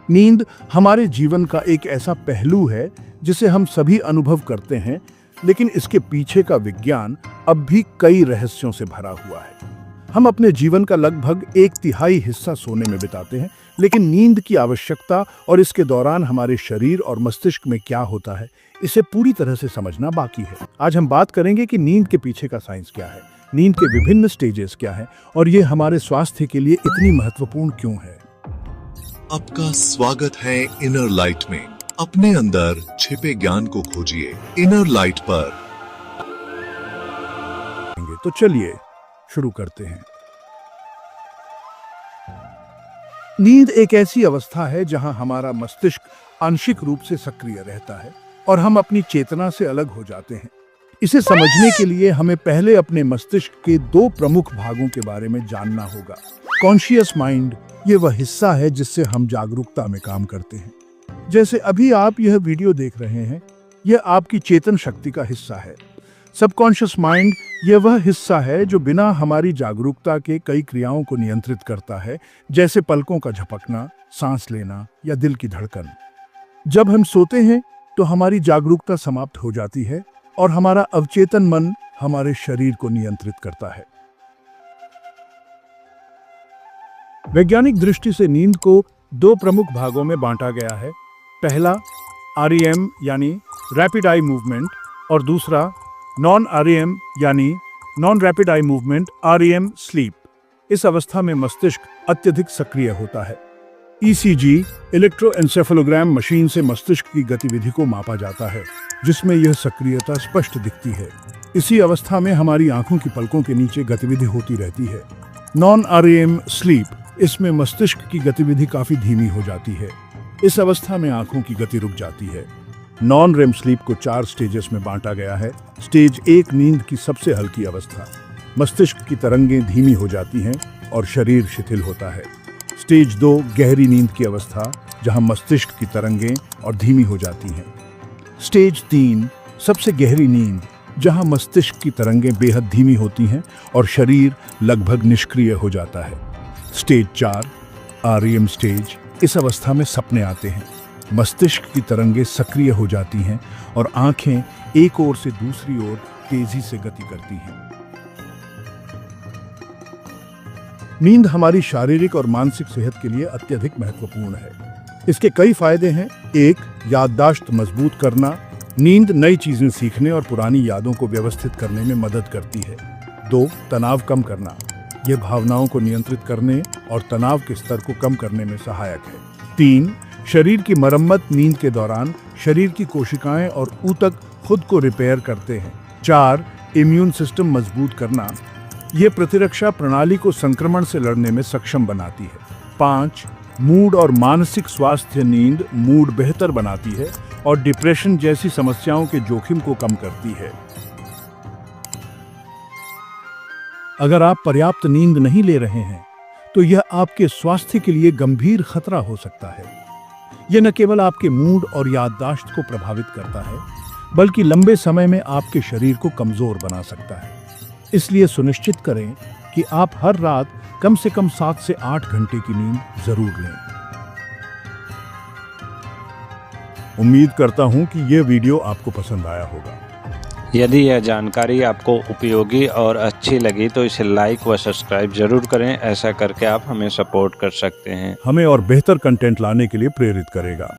नींद हमारे जीवन का एक ऐसा पहलू है जिसे हम सभी अनुभव करते हैं, लेकिन इसके पीछे का विज्ञान अब भी कई रहस्यों से भरा हुआ है। हम अपने जीवन का लगभग 1/3 हिस्सा सोने में बिताते हैं, लेकिन नींद की आवश्यकता और इसके दौरान हमारे शरीर और मस्तिष्क में क्या होता है, इसे पूरी तरह से समझना बाकी है। आज हम बात करेंगे कि नींद के पीछे का साइंस क्या है, नींद के विभिन्न स्टेजेस क्या हैं और ये हमारे स्वास्थ्य के लिए इतनी महत्वपूर्ण क्यों है। आपका स्वागत है इनर लाइट में। अपने अंदर छिपे ज्ञान को खोजिए इनर लाइट पर। तो चलिए शुरू करते हैं। नींद एक ऐसी अवस्था है जहां हमारा मस्तिष्क आंशिक रूप से सक्रिय रहता है और हम अपनी चेतना से अलग हो जाते हैं। इसे समझने के लिए हमें पहले अपने मस्तिष्क के 2 प्रमुख भागों के बारे में जानना होगा। कॉन्शियस माइंड, ये वह हिस्सा है जिससे हम जागरूकता में काम करते हैं। जैसे अभी आप यह वीडियो देख रहे हैं, यह आपकी चेतन शक्ति का हिस्सा है। सबकॉन्शियस माइंड, यह वह हिस्सा है जो बिना हमारी जागरूकता के कई क्रियाओं को नियंत्रित करता है, जैसे पलकों का झपकना, सांस लेना या दिल की धड़कन। जब हम सोते हैं तो हमारी जागरूकता समाप्त हो जाती है और हमारा अवचेतन मन हमारे शरीर को नियंत्रित करता है। वैज्ञानिक दृष्टि से नींद को 2 प्रमुख भागों में बांटा गया है। पहला REM यानी रैपिड आई मूवमेंट और दूसरा नॉन REM यानी non rapid eye movement REM sleep. इस अवस्था में मस्तिष्क अत्यधिक सक्रिय होता है। ECG इलेक्ट्रोएन्सेफेलोग्राम मशीन से मस्तिष्क की गतिविधि को मापा जाता है, जिसमें यह सक्रियता स्पष्ट दिखती है। इसी अवस्था में हमारी आंखों की पलकों के नीचे गतिविधि होती रहती है। नॉन REM स्लीप, इसमें मस्तिष्क की गतिविधि काफी धीमी हो जाती है। इस अवस्था में आंखों की गति रुक जाती है। नॉन रेम स्लीप को 4 स्टेजेस में बांटा गया है। स्टेज 1 नींद की सबसे हल्की अवस्था, मस्तिष्क की तरंगें धीमी हो जाती हैं और शरीर शिथिल होता है। स्टेज 2 गहरी नींद की अवस्था, जहां मस्तिष्क की तरंगें और धीमी हो जाती हैं। स्टेज 3 सबसे गहरी नींद, जहां मस्तिष्क की तरंगें बेहद धीमी होती हैं और शरीर लगभग निष्क्रिय हो जाता है। स्टेज 4 REM स्टेज, इस अवस्था में सपने आते हैं, मस्तिष्क की तरंगें सक्रिय हो जाती हैं और आंखें एक ओर से दूसरी ओर तेजी से गति करती हैं। नींद हमारी शारीरिक और मानसिक सेहत के लिए अत्यधिक महत्वपूर्ण है। इसके कई फायदे हैं। 1 याददाश्त मजबूत करना, नींद नई चीजें सीखने और पुरानी यादों को व्यवस्थित करने में मदद करती है। 2 तनाव कम करना, यह भावनाओं को नियंत्रित करने और तनाव के स्तर को कम करने में सहायक है। 3 शरीर की मरम्मत, नींद के दौरान शरीर की कोशिकाएं और ऊतक खुद को रिपेयर करते हैं। 4 इम्यून सिस्टम मजबूत करना, यह प्रतिरक्षा प्रणाली को संक्रमण से लड़ने में सक्षम बनाती है। 5 मूड और मानसिक स्वास्थ्य, नींद मूड बेहतर बनाती है और डिप्रेशन जैसी समस्याओं के जोखिम को कम करती है। अगर आप पर्याप्त नींद नहीं ले रहे हैं तो यह आपके स्वास्थ्य के लिए गंभीर खतरा हो सकता है। यह न केवल आपके मूड और याददाश्त को प्रभावित करता है, बल्कि लंबे समय में आपके शरीर को कमजोर बना सकता है। इसलिए सुनिश्चित करें कि आप हर रात कम से कम 7 से 8 घंटे की नींद जरूर लें। उम्मीद करता हूं कि यह वीडियो आपको पसंद आया होगा। यदि यह जानकारी आपको उपयोगी और अच्छी लगी तो इसे लाइक व सब्सक्राइब जरूर करें। ऐसा करके आप हमें सपोर्ट कर सकते हैं। हमें और बेहतर कंटेंट लाने के लिए प्रेरित करेगा।